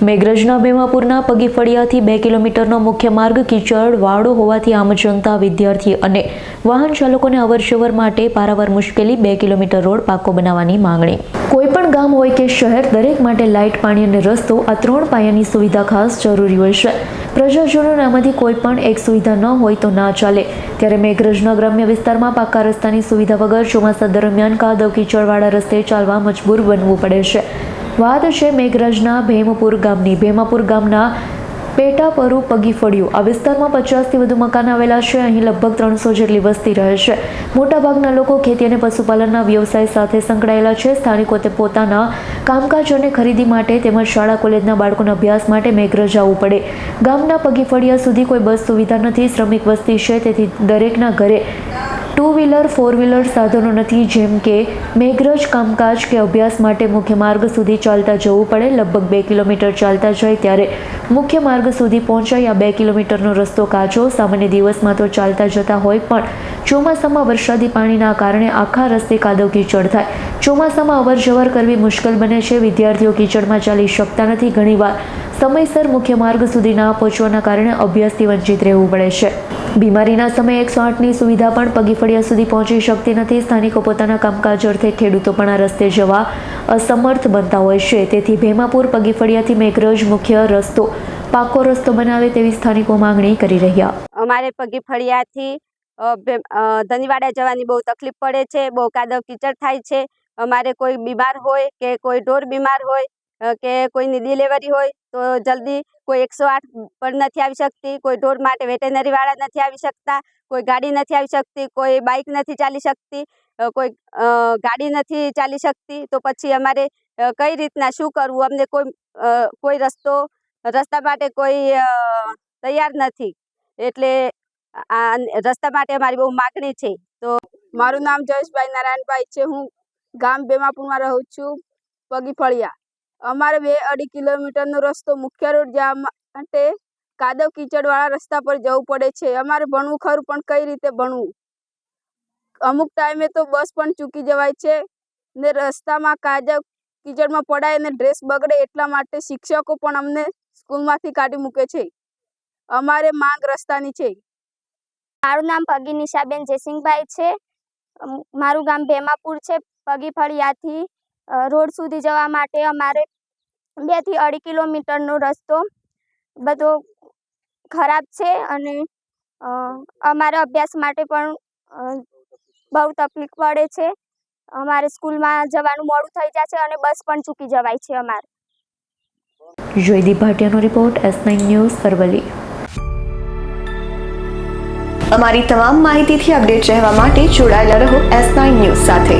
મેઘરજના ભેમાપુરના પગીફળિયાથી 2 કિલોમીટરનો મુખ્ય માર્ગ કીચડ વાળો હોવાથી આમ જનતા, વિદ્યાર્થી અને વાહન ચાલકોને અવરજવર માટે પારાવાર મુશ્કેલી. 2 કિલોમીટર રોડ પાકો બનાવવાની માંગણી. કોઈપણ ગામ હોય કે શહેર, દરેક માટે લાઇટ, પાણી અને રસ્તો આ 3 પાયાની સુવિધા ખાસ જરૂરી હોય છે. પ્રજાજનોને આમાંથી કોઈ પણ એક સુવિધા ન હોય તો ના ચાલે. ત્યારે મેઘરજના ગ્રામ્ય વિસ્તારમાં પાકા રસ્તાની સુવિધા વગર ચોમાસા દરમિયાન કાદવ કીચડવાળા રસ્તે ચાલવા મજબૂર બનવું પડે છે. વાત છે મેઘરજના ભેમપુર ગામની. ભેમાપુર ગામના પેટાપરુ પગીફળિયું. આ વિસ્તારમાં 50થી વધુ મકાન આવેલા છે. અહીં લગભગ 300 જેટલી વસ્તી રહે છે. મોટાભાગના લોકો ખેતી અને પશુપાલનના વ્યવસાય સાથે સંકળાયેલા છે. સ્થાનિકો તે પોતાના કામકાજ અને ખરીદી માટે તેમજ શાળા કોલેજના બાળકોના અભ્યાસ માટે મેઘરજ આવવું પડે. ગામના પગીફળિયા સુધી કોઈ બસ સુવિધા નથી. શ્રમિક વસ્તી છે, તેથી દરેકના ઘરે 2 વ્હીલર 4 વ્હીલર સાધનો નથી. જેમ કે મેઘરજ કામકાજ કે અભ્યાસ માટે મુખ્ય માર્ગ સુધી ચાલતા જવું પડે. લગભગ 2 કિલોમીટર ચાલતા જાય ત્યારે મુખ્ય માર્ગ સુધી પહોંચાય. આ 2 કિલોમીટરનો રસ્તો કાચો. સામાન્ય દિવસમાં તો ચાલતા જતા હોય, પણ ચોમાસામાં વરસાદી પાણીના કારણે આખા રસ્તે કાદવ કીચડ થાય. ચોમાસામાં અવરજવર કરવી મુશ્કેલ બને છે. વિદ્યાર્થીઓ કીચડમાં ચાલી શકતા નથી. ઘણીવાર સમયસર મુખ્ય માર્ગ સુધી ના પહોંચવાના કારણે અભ્યાસથી વંચિત રહેવું પડે છે. બીમારીના સમયે 108ની સુવિધા પણ પગીફળિયા સુધી પહોંચી શકતી નથી. સ્થાનિકો પોતાના કામકાજ અર્થે, ખેડૂતો પણ આ રસ્તે જવા અસમર્થ બનતા હોય છે. તેથી ભેમાપુર પગીફળિયાથી મેઘરજ મુખ્ય રસ્તો પાકો રસ્તો બનાવે તેવી સ્થાનિકો માંગણી કરી રહ્યા. અમારે પગીફળિયાથી ધનીવાડા જવાની બહુ તકલીફ પડે છે. બહુ કાદવ કીચડ થાય છે. અમારે કોઈ બીમાર હોય કે કોઈ ઢોર બીમાર હોય કે કોઈની ડિલિવરી હોય તો જલ્દી કોઈ 108 પર નથી આવી શકતી. કોઈ ઢોર માટે વેટેનરી વાળા નથી આવી શકતા. કોઈ ગાડી નથી આવી શકતી. કોઈ બાઇક નથી ચાલી શકતી. કોઈ ગાડી નથી ચાલી શકતી. તો પછી અમારે કઈ રીતના શું કરવું? અમને કોઈ રસ્તા માટે કોઈ તૈયાર નથી. એટલે આ રસ્તા માટે અમારી બહુ માગણી છે. તો મારું નામ જયેશભાઈ નારાયણભાઈ છે. હું ગામ ભેમાપુરમાં રહું છું, પગીફળિયા. અમારે 2-2.5 કિલોમીટરનો રસ્તો મુખ્ય રોડ જવા માટે કાદવ કીચડવાળા રસ્તા પર જવું પડે છે. અમારે ભણવું ખરું, પણ કઈ રીતે ભણવું? અમુક ટાઈમે તો બસ પણ ચૂકી જવાય છે ને રસ્તામાં કાદવ કીચડમાં પડાય અને ડ્રેસ બગડે. એટલા માટે શિક્ષકો પણ અમને સ્કૂલમાંથી કાઢી મૂકે છે. અમારે માંગ રસ્તાની છે. મારું નામ પગી નિશાબેન જયસિંહભાઈ છે. મારું ગામ ભેમાપુર છે. પગીફળિયાથી રોડ સુધી જવા માટે અમારે 2 થી 2.5 કિલોમીટરનો રસ્તો બધો ખરાબ છે અને અમારે અભ્યાસ માટે પણ બહુ તકલીફ પડે છે. અમારે સ્કૂલમાં જવાનું મોડું થઈ જાય છે અને બસ પણ ચૂકી જવાય છે અમારે. Joydeep ભાટિયાનો report, S9 news, Aravalli. અમારી તમામ માહિતીથી અપડેટ રહેવા માટે જોડાયેલા રહો S9 ન્યૂઝ સાથે.